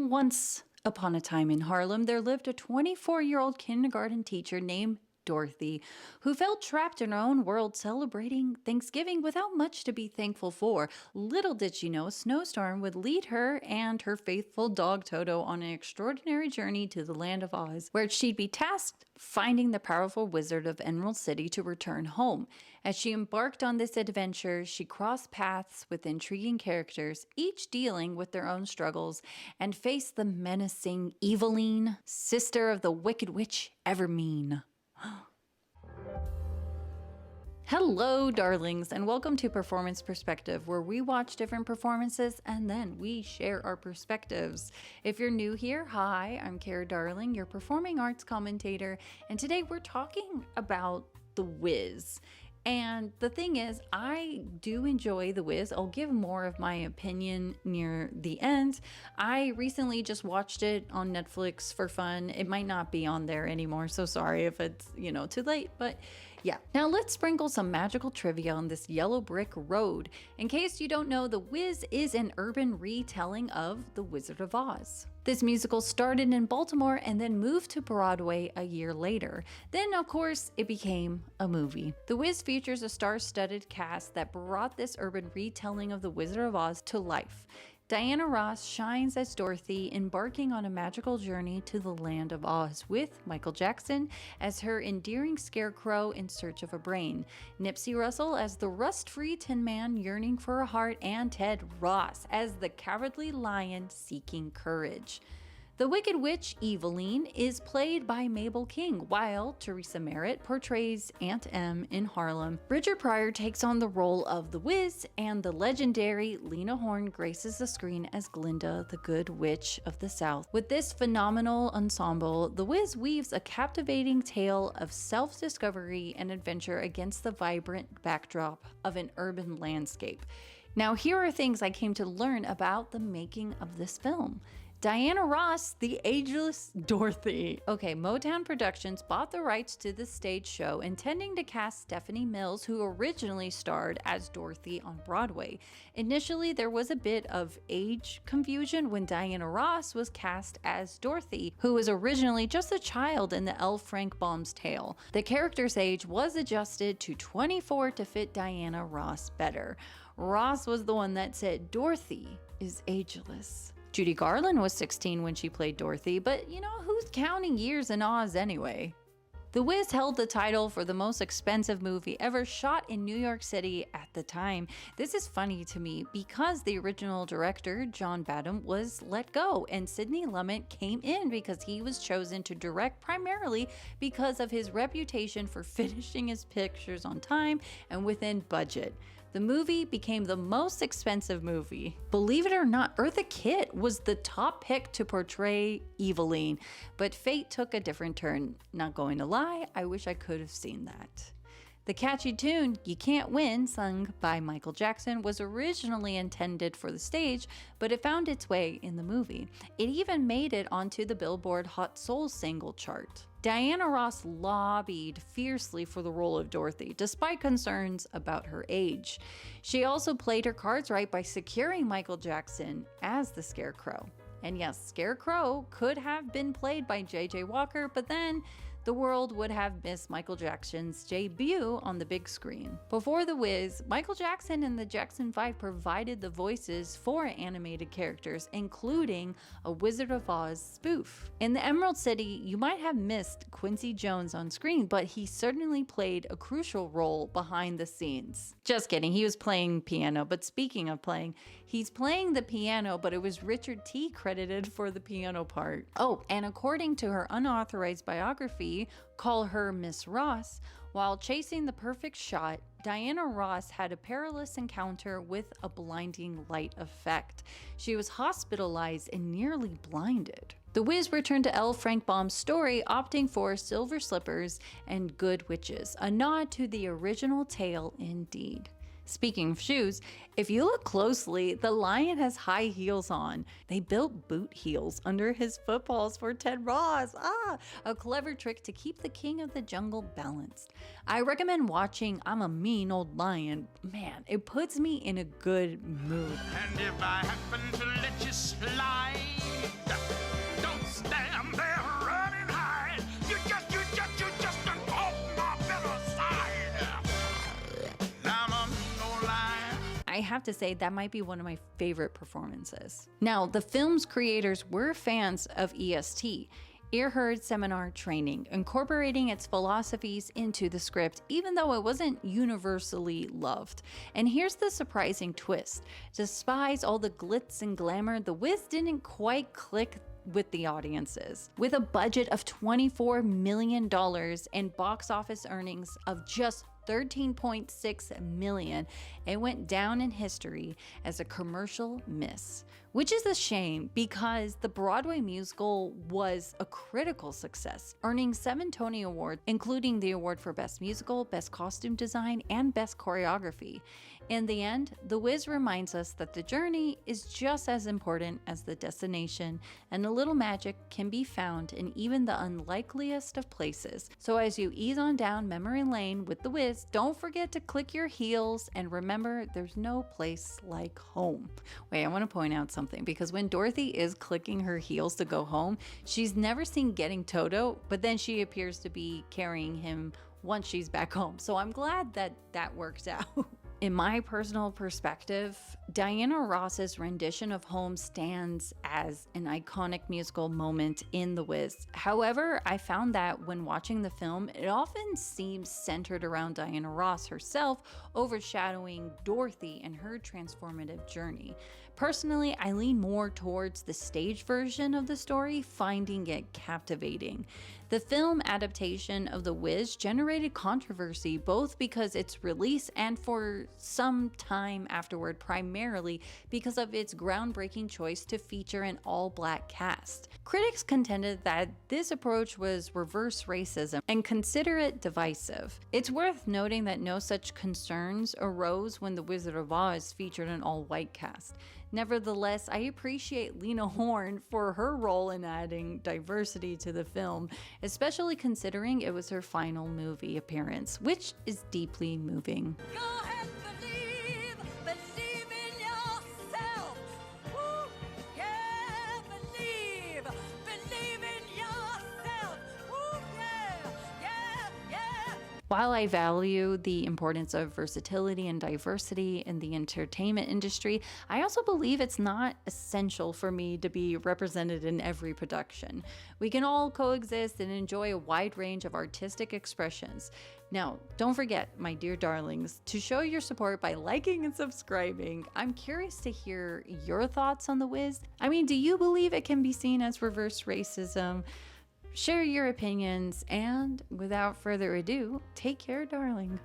Once upon a time in Harlem, there lived a 24-year-old kindergarten teacher named Dorothy, who felt trapped in her own world celebrating Thanksgiving without much to be thankful for. Little did she know a snowstorm would lead her and her faithful dog Toto on an extraordinary journey to the land of Oz, where she'd be tasked finding the powerful wizard of Emerald City to return home. As she embarked on this adventure, she crossed paths with intriguing characters, each dealing with their own struggles, and faced the menacing Eveline, sister of the Wicked Witch Evermean. Hello, darlings, and welcome to Performance Perspective, where we watch different performances and then we share our perspectives. If you're new here, hi, I'm Kara Darling, your performing arts commentator, and today we're talking about The Wiz. And the thing is, I do enjoy The Wiz. I'll give more of my opinion near the end. I recently just watched it on Netflix for fun. It might not be on there anymore, so sorry if it's, too late, but yeah. Now let's sprinkle some magical trivia on this yellow brick road. In case you don't know, The Wiz is an urban retelling of The Wizard of Oz. This musical started in Baltimore and then moved to Broadway a year later. Then, of course, it became a movie. The Wiz features a star-studded cast that brought this urban retelling of The Wizard of Oz to life. Diana Ross shines as Dorothy, embarking on a magical journey to the land of Oz, with Michael Jackson as her endearing scarecrow in search of a brain, Nipsey Russell as the rust-free Tin Man yearning for a heart, and Ted Ross as the cowardly lion seeking courage. The Wicked Witch, Eveline, is played by Mabel King, while Teresa Merritt portrays Aunt Em in Harlem. Richard Pryor takes on the role of The Wiz, and the legendary Lena Horne graces the screen as Glinda, the Good Witch of the South. With this phenomenal ensemble, The Wiz weaves a captivating tale of self-discovery and adventure against the vibrant backdrop of an urban landscape. Now, here are things I came to learn about the making of this film. Diana Ross, the ageless Dorothy. Okay, Motown Productions bought the rights to the stage show, intending to cast Stephanie Mills, who originally starred as Dorothy on Broadway. Initially, there was a bit of age confusion when Diana Ross was cast as Dorothy, who was originally just a child in the L. Frank Baum's tale. The character's age was adjusted to 24 to fit Diana Ross better. Ross was the one that said Dorothy is ageless. Judy Garland was 16 when she played Dorothy, but who's counting years in Oz anyway? The Wiz held the title for the most expensive movie ever shot in New York City at the time. This is funny to me because the original director, John Badham, was let go, and Sidney Lumet came in because he was chosen to direct primarily because of his reputation for finishing his pictures on time and within budget. The movie became the most expensive movie. Believe it or not, Eartha Kitt was the top pick to portray Eveline, but fate took a different turn. Not going to lie, I wish I could have seen that. The catchy tune, You Can't Win, sung by Michael Jackson, was originally intended for the stage, but it found its way in the movie. It even made it onto the Billboard Hot Soul single chart. Diana Ross lobbied fiercely for the role of Dorothy, despite concerns about her age. She also played her cards right by securing Michael Jackson as the Scarecrow. And yes, Scarecrow could have been played by J.J. Walker, but then the world would have missed Michael Jackson's debut on the big screen. Before The Wiz, Michael Jackson and the Jackson 5 provided the voices for animated characters, including a Wizard of Oz spoof. In the Emerald City, you might have missed Quincy Jones on screen, but he certainly played a crucial role behind the scenes. Just kidding, he was playing piano, but speaking of playing, he's playing the piano, but it was Richard T. credited for the piano part. Oh, and according to her unauthorized biography, Call Her Miss Ross, while chasing the perfect shot, Diana Ross had a perilous encounter with a blinding light effect. She was hospitalized and nearly blinded. The Wiz returned to L. Frank Baum's story, opting for Silver Slippers and Good Witches, a nod to the original tale indeed. Speaking of shoes, if you look closely, the lion has high heels on. They built boot heels under his footballs for Ted Ross. A clever trick to keep the king of the jungle balanced. I recommend watching I'm a Mean Old Lion. Man, it puts me in a good mood. And if I happen to let you slide, I have to say that might be one of my favorite performances. Now, the film's creators were fans of EST, Earhart Seminar Training, incorporating its philosophies into the script, even though it wasn't universally loved. And here's the surprising twist. Despite all the glitz and glamour, The Wiz didn't quite click with the audiences. With a budget of $24 million and box office earnings of just $13.6 million, it went down in history as a commercial miss. Which is a shame because the Broadway musical was a critical success, earning 7 Tony Awards, including the award for Best Musical, Best Costume Design, and Best Choreography. In the end, The Wiz reminds us that the journey is just as important as the destination, and a little magic can be found in even the unlikeliest of places. So as you ease on down memory lane with The Wiz, don't forget to click your heels and remember there's no place like home. Wait, I want to point out something, because when Dorothy is clicking her heels to go home, she's never seen getting Toto, but then she appears to be carrying him once she's back home. So I'm glad that that worked out. In my personal perspective, Diana Ross's rendition of Home stands as an iconic musical moment in The Wiz. However, I found that when watching the film, it often seems centered around Diana Ross herself, overshadowing Dorothy and her transformative journey. Personally, I lean more towards the stage version of the story, finding it captivating. The film adaptation of The Wiz generated controversy both because its release and for some time afterward, primarily because of its groundbreaking choice to feature an all-black cast. Critics contended that this approach was reverse racism and consider it divisive. It's worth noting that no such concerns arose when The Wizard of Oz featured an all-white cast. Nevertheless, I appreciate Lena Horne for her role in adding diversity to the film, especially considering it was her final movie appearance, which is deeply moving. Go ahead, believe in yourself. Woo. Yeah, believe in yourself. Woo. Yeah. While I value the importance of versatility and diversity in the entertainment industry, I also believe it's not essential for me to be represented in every production. We can all coexist and enjoy a wide range of artistic expressions. Now, don't forget, my dear darlings, to show your support by liking and subscribing. I'm curious to hear your thoughts on The Wiz. I mean, do you believe it can be seen as reverse racism? Share your opinions, and without further ado, take care, darling.